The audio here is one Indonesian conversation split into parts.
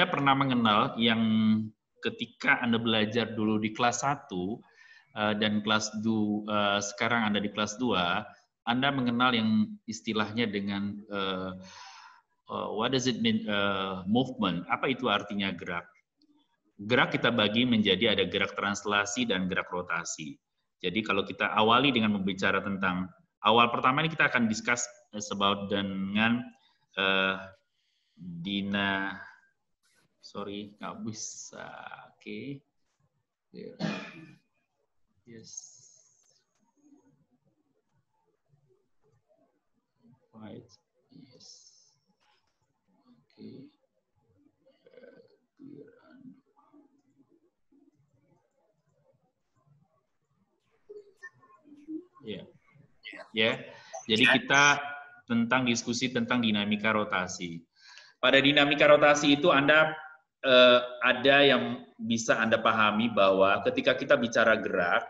Anda pernah mengenal yang ketika Anda belajar dulu di kelas 1 dan kelas 2, sekarang Anda di kelas 2, Anda mengenal yang istilahnya dengan what does it mean movement? Apa itu artinya gerak? Gerak kita bagi menjadi ada gerak translasi dan gerak rotasi. Jadi kalau kita awali dengan membicara tentang awal pertama ini kita akan discuss about dengan sorry nggak bisa, oke. Yes. Right. Yes. Oke. Ya. Ya. Jadi kita tentang diskusi tentang dinamika rotasi. Pada dinamika rotasi itu Anda ada yang bisa Anda pahami bahwa ketika kita bicara gerak,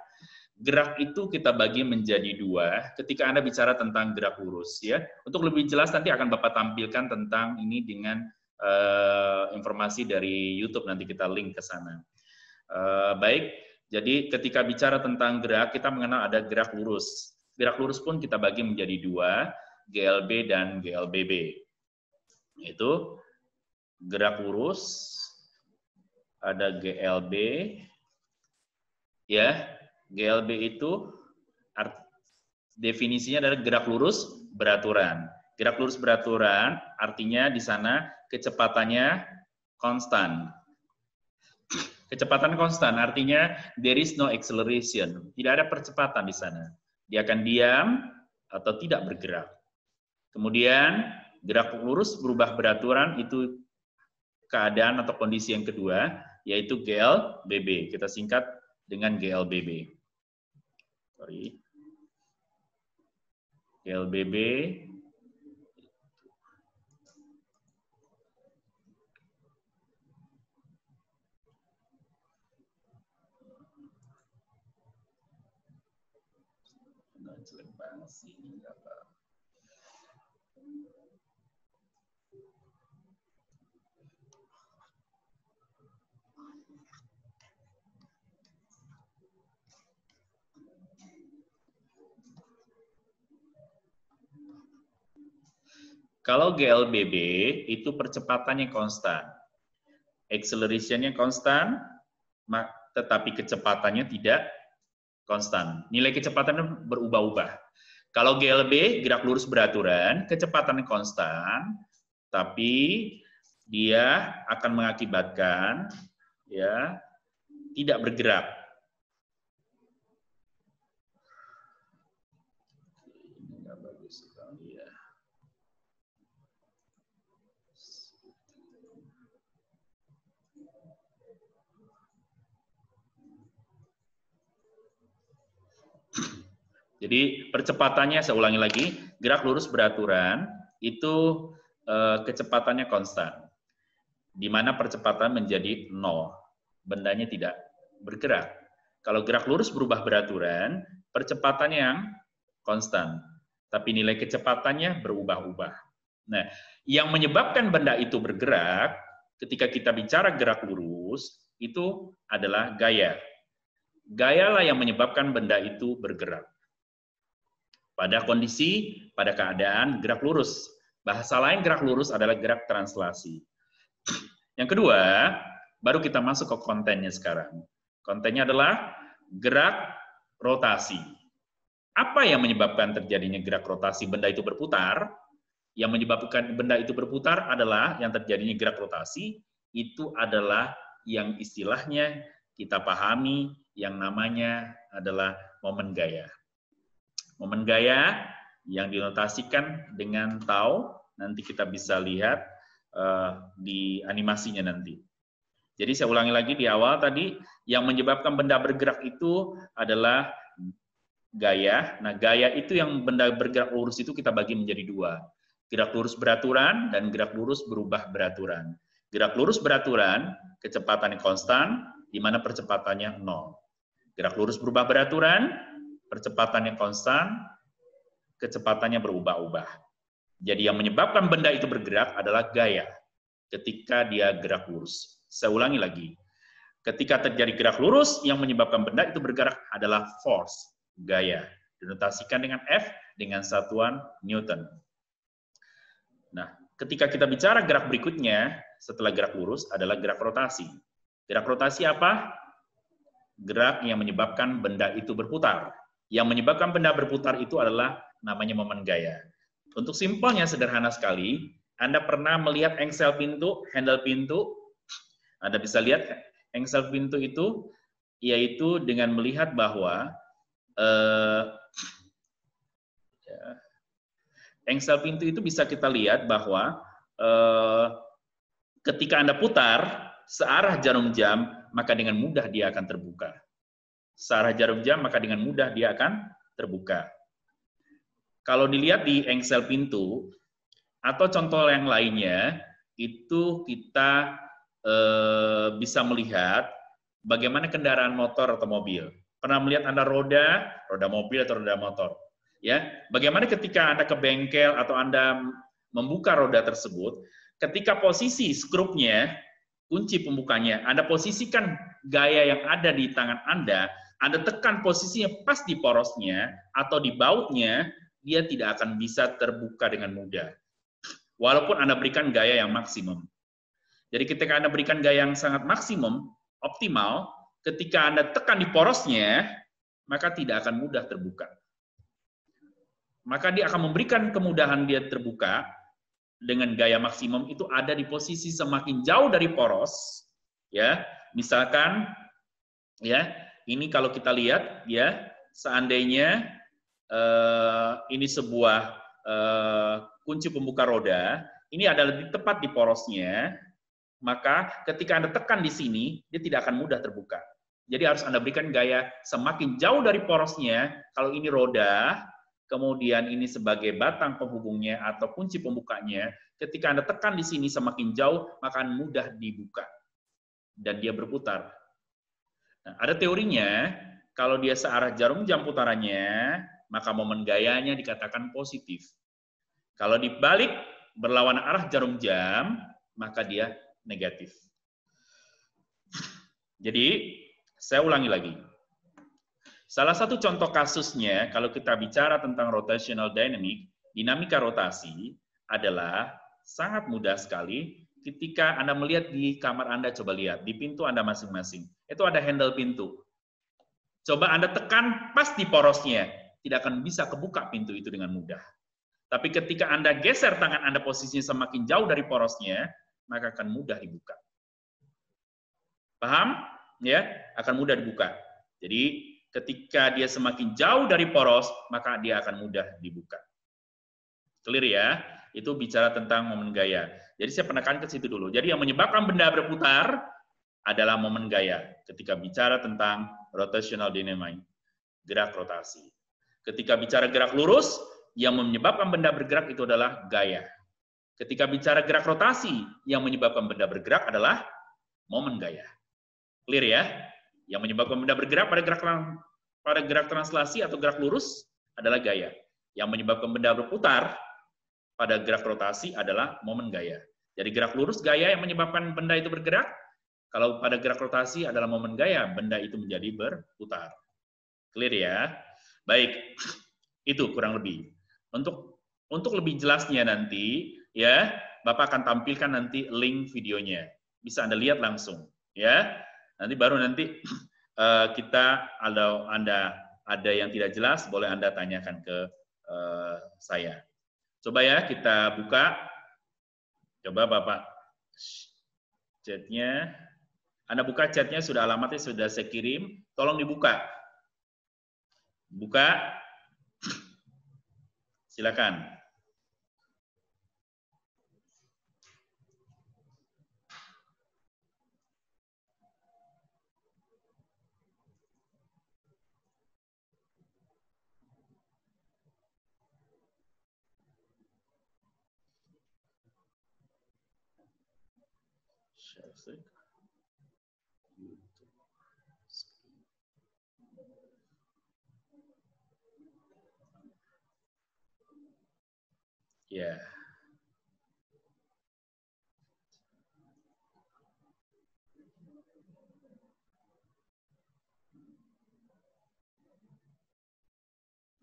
gerak itu kita bagi menjadi dua ketika Anda bicara tentang gerak lurus. Ya. Untuk lebih jelas nanti akan Bapak tampilkan tentang ini dengan informasi dari YouTube, nanti kita link ke sana. Baik, jadi ketika bicara tentang gerak, kita mengenal ada gerak lurus. Gerak lurus pun kita bagi menjadi dua, GLB dan GLBB. Itu gerak lurus, ada GLB, ya. GLB itu definisinya adalah gerak lurus beraturan. Gerak lurus beraturan artinya di sana kecepatannya konstan. Kecepatan konstan artinya there is no acceleration, tidak ada percepatan di sana. Dia akan diam atau tidak bergerak. Kemudian gerak lurus berubah beraturan itu keadaan atau kondisi yang kedua, yaitu GLBB. Kita singkat dengan GLBB. Sorry. GLBB. Jelek banget sih ini apa. Kalau GLBB itu percepatannya konstan, acceleration-nya konstan, tetapi kecepatannya tidak konstan. Nilai kecepatannya berubah-ubah. Kalau GLB, gerak lurus beraturan, kecepatannya konstan, tapi dia akan mengakibatkan ya tidak bergerak. Ini nggak bagus sekali ya. Jadi percepatannya, saya ulangi lagi, gerak lurus beraturan itu kecepatannya konstan, di mana percepatan menjadi 0, bendanya tidak bergerak. Kalau gerak lurus berubah beraturan, percepatannya yang konstan, tapi nilai kecepatannya berubah-ubah. Nah, yang menyebabkan benda itu bergerak, ketika kita bicara gerak lurus, itu adalah gaya. Gayalah yang menyebabkan benda itu bergerak. Pada kondisi, pada keadaan gerak lurus. Bahasa lain gerak lurus adalah gerak translasi. Yang kedua, baru kita masuk ke kontennya sekarang. Kontennya adalah gerak rotasi. Apa yang menyebabkan terjadinya gerak rotasi benda itu berputar? Yang menyebabkan benda itu berputar adalah yang terjadinya gerak rotasi, itu adalah yang istilahnya kita pahami yang namanya adalah momen gaya. Momen gaya yang dinotasikan dengan tau, nanti kita bisa lihat di animasinya nanti. Jadi saya ulangi lagi di awal tadi, yang menyebabkan benda bergerak itu adalah gaya. Nah, gaya itu yang benda bergerak lurus itu kita bagi menjadi dua. Gerak lurus beraturan dan gerak lurus berubah beraturan. Gerak lurus beraturan, kecepatannya konstan, di mana percepatannya 0. Gerak lurus berubah beraturan, percepatannya konstan, kecepatannya berubah-ubah. Jadi yang menyebabkan benda itu bergerak adalah gaya. ketika dia gerak lurus. Saya ulangi lagi. Ketika terjadi gerak lurus, yang menyebabkan benda itu bergerak adalah force, gaya. Dinotasikan dengan F dengan satuan Newton. Nah, ketika kita bicara gerak berikutnya, setelah gerak lurus adalah gerak rotasi. Gerak rotasi apa? Gerak yang menyebabkan benda itu berputar. Yang menyebabkan benda berputar itu adalah namanya momen gaya. Untuk simpelnya sederhana sekali, Anda pernah melihat engsel pintu, handle pintu? Anda bisa lihat engsel pintu itu, yaitu dengan melihat bahwa engsel pintu itu bisa kita lihat bahwa ketika Anda putar searah jarum jam, maka dengan mudah dia akan terbuka. Searah jarum jam, maka dengan mudah dia akan terbuka. Kalau dilihat di engsel pintu, atau contoh yang lainnya, itu kita bisa melihat bagaimana kendaraan motor atau mobil. Pernah melihat Anda roda mobil atau roda motor? Ya, bagaimana ketika Anda ke bengkel atau Anda membuka roda tersebut, ketika posisi skrupnya, kunci pembukanya, Anda posisikan gaya yang ada di tangan Anda tekan posisinya pas di porosnya atau di bautnya, dia tidak akan bisa terbuka dengan mudah. Walaupun Anda berikan gaya yang maksimum. Jadi ketika Anda berikan gaya yang sangat maksimum, optimal, ketika Anda tekan di porosnya, maka tidak akan mudah terbuka. Maka dia akan memberikan kemudahan dia terbuka dengan gaya maksimum itu ada di posisi semakin jauh dari poros, ya. Misalkan, ya, ini kalau kita lihat, ya, seandainya ini sebuah kunci pembuka roda, ini adalah tepat di porosnya, maka ketika Anda tekan di sini, dia tidak akan mudah terbuka. Jadi harus Anda berikan gaya semakin jauh dari porosnya, kalau ini roda, kemudian ini sebagai batang penghubungnya atau kunci pembukanya, ketika Anda tekan di sini semakin jauh, maka akan mudah dibuka. Dan dia berputar. Nah, ada teorinya, kalau dia searah jarum jam putarannya, maka momen gayanya dikatakan positif. Kalau dibalik, berlawan arah jarum jam, maka dia negatif. Jadi, saya ulangi lagi. Salah satu contoh kasusnya, kalau kita bicara tentang rotational dynamic, dinamika rotasi, adalah sangat mudah sekali ketika Anda melihat di kamar Anda, coba lihat, di pintu Anda masing-masing. Itu ada handle pintu. Coba Anda tekan pas di porosnya, tidak akan bisa kebuka pintu itu dengan mudah. Tapi ketika Anda geser tangan Anda posisinya semakin jauh dari porosnya, maka akan mudah dibuka. Paham? Ya, akan mudah dibuka. Jadi, ketika dia semakin jauh dari poros, maka dia akan mudah dibuka. Clear ya? Itu bicara tentang momen gaya. Jadi saya penekan ke situ dulu. Jadi yang menyebabkan benda berputar adalah momen gaya. Ketika bicara tentang rotational dynamic, gerak rotasi. Ketika bicara gerak lurus, yang menyebabkan benda bergerak itu adalah gaya. Ketika bicara gerak rotasi, yang menyebabkan benda bergerak adalah momen gaya. Clear ya? Yang menyebabkan benda bergerak pada gerak translasi atau gerak lurus adalah gaya. Yang menyebabkan benda berputar pada gerak rotasi adalah momen gaya. Jadi gerak lurus gaya yang menyebabkan benda itu bergerak. Kalau pada gerak rotasi adalah momen gaya, benda itu menjadi berputar. Clear ya? Baik, itu kurang lebih. Untuk lebih jelasnya nanti, ya, Bapak akan tampilkan nanti link videonya. Bisa Anda lihat langsung, ya. Nanti baru nanti kita, kalau Anda ada yang tidak jelas, boleh Anda tanyakan ke saya. Coba ya, kita buka. Coba Bapak chatnya. Anda buka chatnya, sudah alamatnya sudah saya kirim. Tolong dibuka. Buka. Silakan. Ya.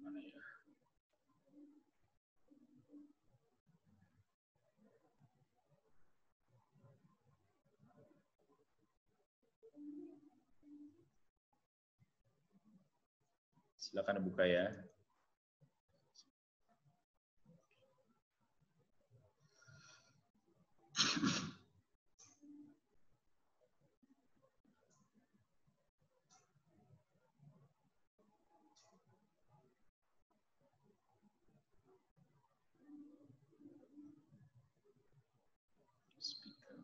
Mana ya? Silakan buka ya. Speaker.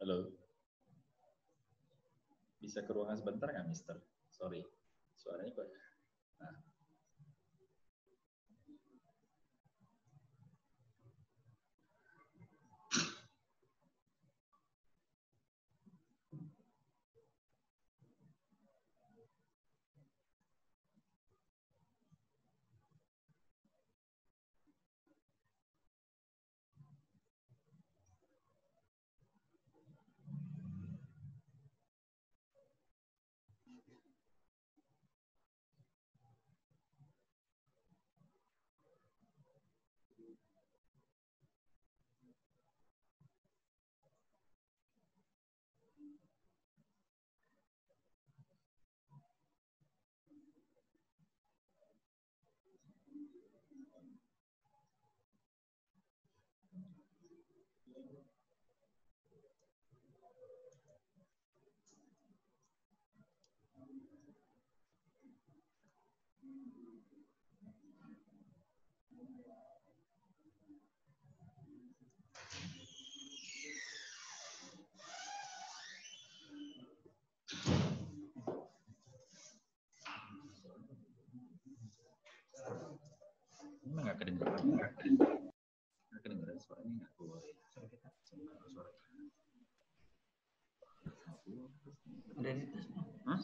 Halo. Bisa ke ruangan sebentar nggak, Mister? Sorry, suaranya kok. Nah. Ini nggak kedengeran. Nggak kedengeran suaranya nggak keluar. Suara. Hah?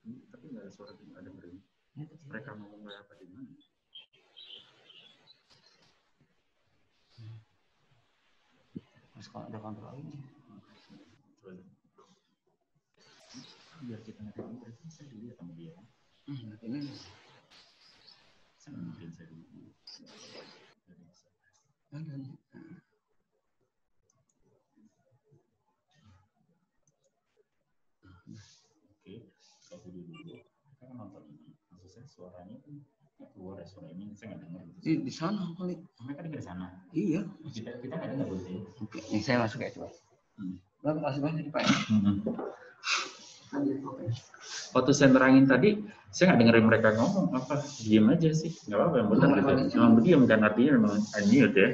Tapi nggak ada suara, ada beri. Mereka ngomong apa di mana? Terus kalau ada kontrol ini. Biar kita ngerti, berarti saya dilihat sama dia. Ini. Saya mungkin saya dulu. Oke, kalau dulu kita kan nonton ini, maksud saya suaranya kan keluar ya, suara ini saya nggak dengar. Di sana kali. Mereka dengar di sana. Iya. Kita nggak dengar berarti. Oke, ini saya masuk ya coba. Lalu masuk aja Pak. Waktu saya nerangin tadi, saya nggak dengerin mereka ngomong apa, diam aja sih, nggak apa-apa yang benar gitu. Memang diam kan artinya memang unmute ya.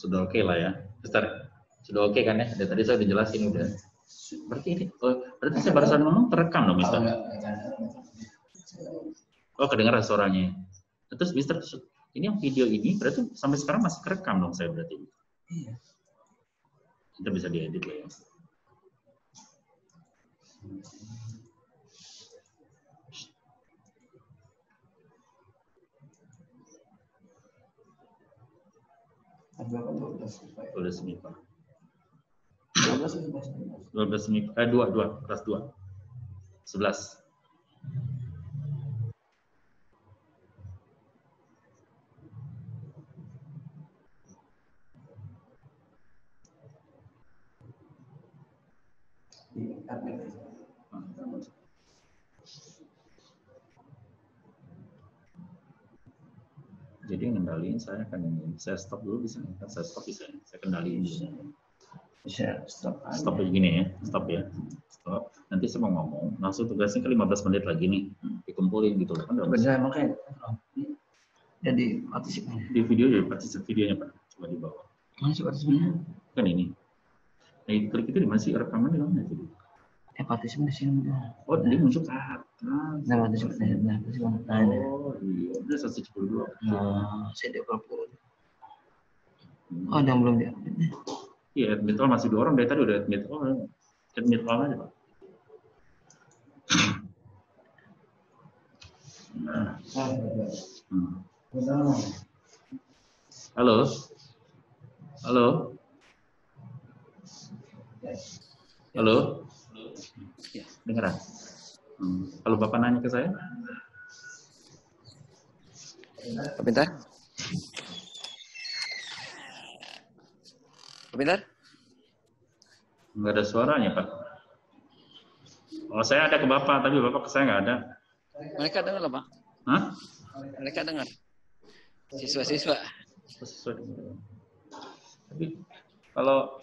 Sudah oke lah ya, Mister. Sudah oke kan ya? Dari tadi saya udah jelasin udah. Berarti ini, berarti saya barusan ngomong terekam dong, Mister. Oh, kedengaran suaranya. Terus, Mister, ini yang video ini berarti sampai sekarang masih kerekam dong saya berarti. Iya. Kita bisa diedit lah ya. Udah semipa. 12 semipa. 2 kelas 2. 11. Jadi ngendaliin saya kan ini. Saya stop dulu bisa, kan saya stop bisa. Saya kendaliin dulu. Bisa stop. Stop begini ya, stop ya. Stop. Nanti saya mau ngomong, langsung tugasnya ke 15 menit lagi nih. Dikumpulin gitu loh kan. Benar makanya. Jadi partisipnya. Di video ya, partisip videonya Pak. Coba di bawah. Mana sih partisipnya? Kan ini. Nah, klik itu di mana sih rekaman di mana itu? Partisip di sini. Oh, dia muncul ke atas. Nah, partisipnya. Oh, iya. Udah 172. Saya di 20. Oh, ada yang belum diupdate. Iya, admit all masih 2 orang. Dari tadi udah admit all. Admit all aja, Pak. Nah. Halo? Halo? Halo? Dengeran? Kalau Bapak nanya ke saya? Bentar. Bentar. Nggak ada suaranya, Pak. Oh, saya ada ke Bapak, tapi Bapak ke saya nggak ada. Mereka dengar lah, Pak. Hah? Mereka dengar. Siswa-siswa. Siswa dengar. Tapi kalau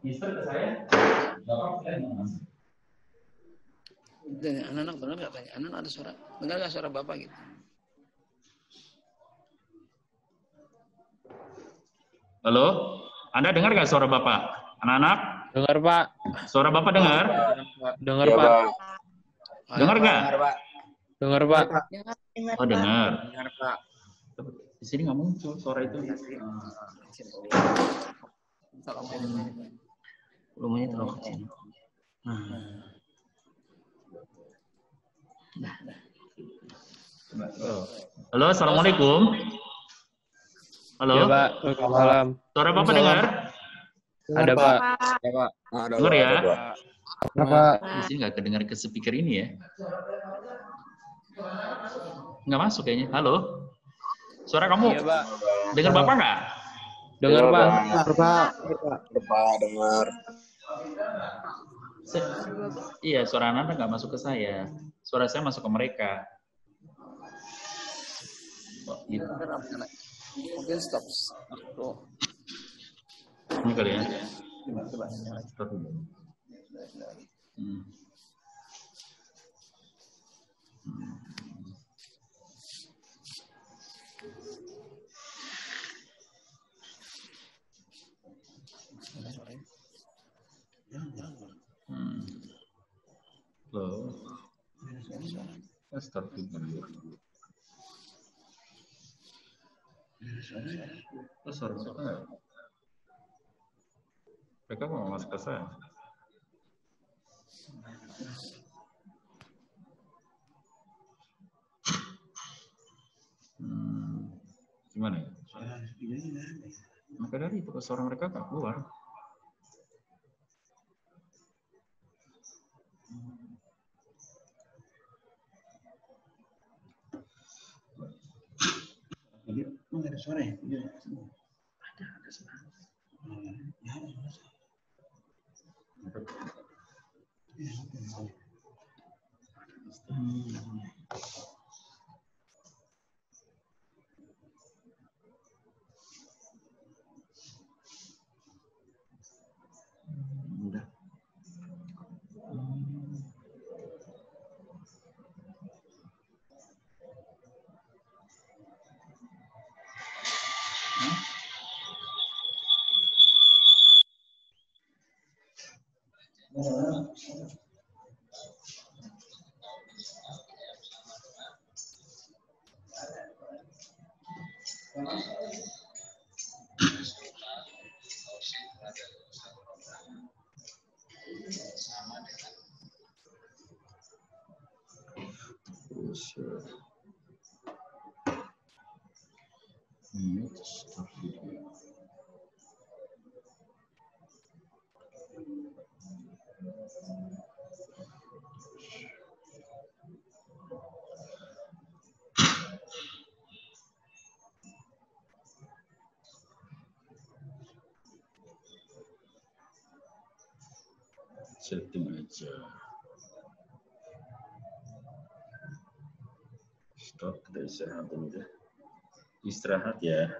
Mister ke saya, Bapak ke saya nggak masuk. Anak-anak dengar nggak tanya? Anak ada suara, dengar nggak suara Bapak gitu? Halo, Anda dengar nggak suara Bapak? Anak-anak? Dengar Pak. Suara Bapak dengar? Dengar Pak. Dengar nggak? Dengar Pak. Oh dengar. Dengar Pak. Di sini nggak muncul suara itu. Volumenya terlalu kecil. Halo, assalamualaikum. Halo. Ya Pak. Waalaikumsalam. Suara Bapak dengar? Ada Pak. Ya Pak. Dengar ya? Ada Pak. Di sini nggak kedengar ke speaker ini ya? Nggak masuk kayaknya. Halo. Suara kamu? Iya Pak. Dengar Bapak nggak? Dengar Pak. Dengar Pak. Dengar. Iya, suara Anda nggak masuk ke saya. Suara saya masuk ke mereka. Oh, gitu. Mungkin stop. Ini kali ya. Coba. Stop dulu. Hmm. Astagfirullah. Mereka mau masuk ke saya. Gimana ya? Maka dari itu suara mereka nggak keluar. Nggak ada suara ya? Ada suara. Setting aja. Stop, kita istirahat dulu deh. Istirahat ya.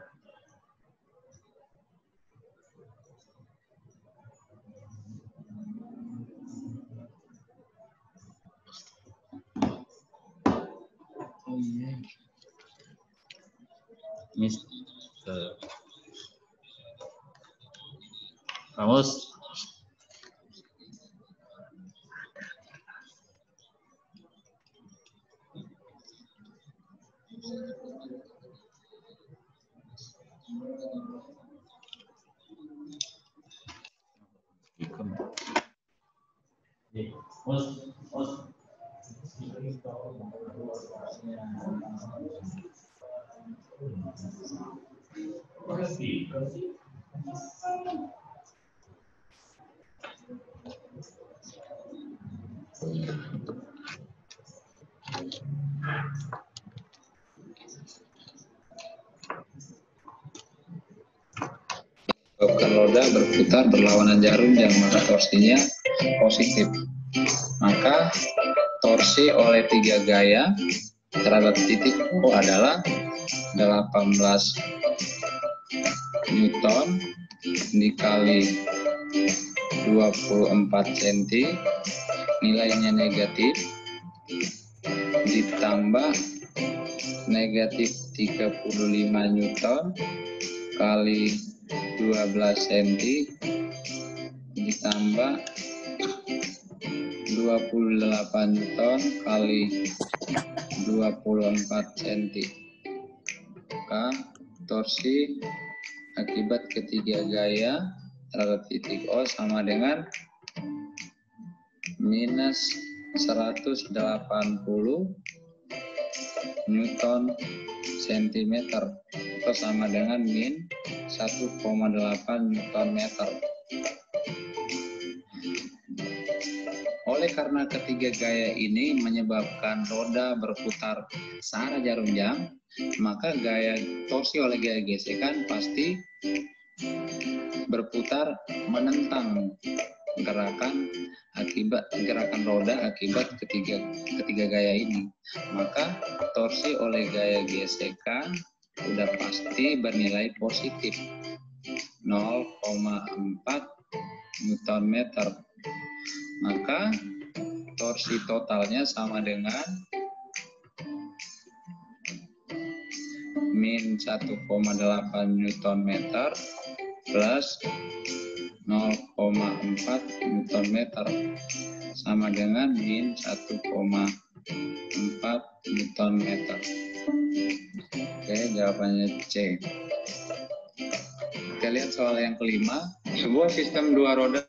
Oh iya. Mister Kamus. Menyebabkan roda berputar berlawanan jarum yang mana torsinya positif. Maka torsi oleh 3 gaya terhadap titik O adalah 18 Newton dikali 24 cm, nilainya negatif, ditambah negatif 35 Newton kali 12 cm ditambah 28 Newton kali 24 cm. Maka torsi akibat ketiga gaya terhadap titik O sama dengan minus 180 Newton centimeter atau sama dengan min 1,8 Newton meter. Oleh karena ketiga gaya ini menyebabkan roda berputar searah jarum jam, maka gaya torsi oleh gaya gesekan pasti berputar menentang gerakan roda akibat ketiga gaya ini. Maka torsi oleh gaya gesekan sudah pasti bernilai positif 0,4 Newton meter. Maka torsi totalnya sama dengan min 1,8 Newton meter plus 0,4 Newton meter sama dengan min 1,4 Newton meter. Oke, jawabannya C. Kita lihat soal yang kelima. Sebuah sistem dua roda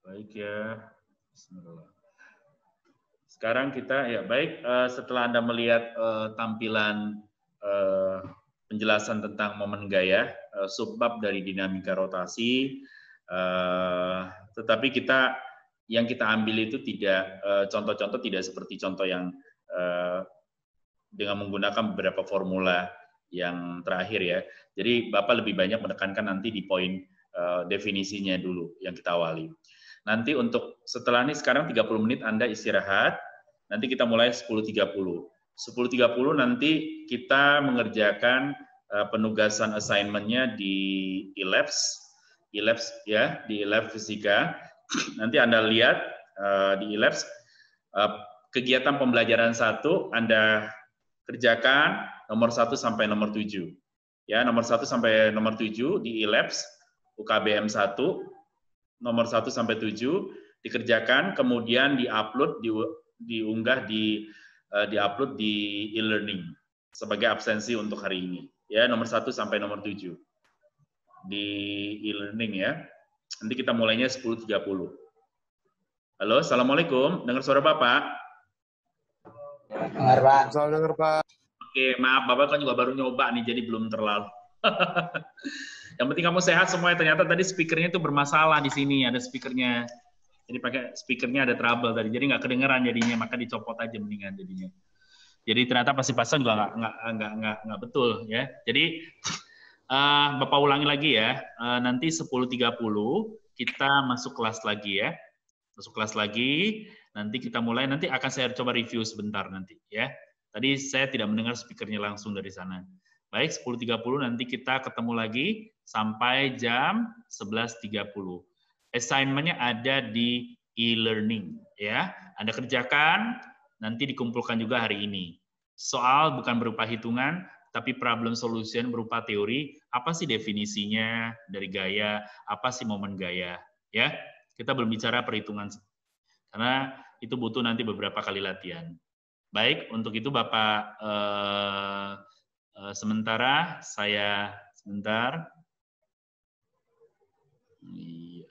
Baik ya. Bismillah. Sekarang kita ya baik, setelah Anda melihat tampilan penjelasan tentang momen gaya, subbab dari dinamika rotasi, tetapi yang kita ambil itu tidak contoh-contoh tidak seperti contoh yang dengan menggunakan beberapa formula yang terakhir ya. Jadi Bapak lebih banyak menekankan nanti di poin definisinya dulu yang kita awali. Nanti untuk setelah ini sekarang 30 menit Anda istirahat, nanti kita mulai 10.30. 10.30 nanti kita mengerjakan penugasan assignment-nya di e-labs ya, di e-lab fisika. Nanti Anda lihat di e-labs kegiatan pembelajaran 1 Anda kerjakan nomor 1 sampai nomor 7. Ya, nomor 1 sampai nomor 7 di e-labs UKBM 1 nomor 1 sampai 7 dikerjakan, kemudian diupload, diunggah, diupload di e-learning sebagai absensi untuk hari ini. Ya, nomor 1 sampai nomor 7 di e-learning ya. Nanti kita mulainya 10.30. Halo, Assalamualaikum. Dengar suara Bapak? Dengar, Pak. Dengar, Pak. Oke, maaf Bapak kan juga baru nyoba nih, jadi belum terlalu. Yang penting kamu sehat semuanya. Ternyata tadi speakernya itu bermasalah di sini, ada speakernya. Jadi pakai speakernya ada trouble tadi, jadi nggak kedengeran jadinya, maka dicopot aja mendingan jadinya. Jadi ternyata pasti pasang juga nggak betul ya. Jadi Bapak ulangi lagi ya. Nanti 10.30 kita masuk kelas lagi ya. Masuk kelas lagi. Nanti kita mulai. Nanti akan saya coba review sebentar nanti ya. Tadi saya tidak mendengar speakernya langsung dari sana. Baik, 10.30 nanti kita ketemu lagi sampai jam 11.30. Assignment-nya ada di e-learning ya. Anda kerjakan, nanti dikumpulkan juga hari ini. Soal bukan berupa hitungan, tapi problem solution berupa teori. Apa sih definisinya dari gaya? Apa sih momen gaya? Ya, kita belum bicara perhitungan karena itu butuh nanti beberapa kali latihan. Baik, untuk itu Bapak sementara saya sebentar. Iya.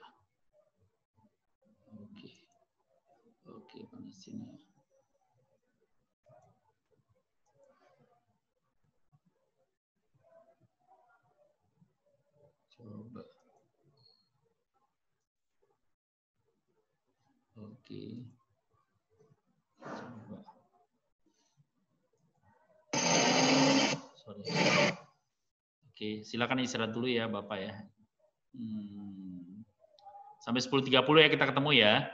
Oke, panasnya. Coba. Oke. Coba. Sorry. Oke, silakan istirahat dulu ya Bapak ya. Sampai 10.30 ya kita ketemu ya.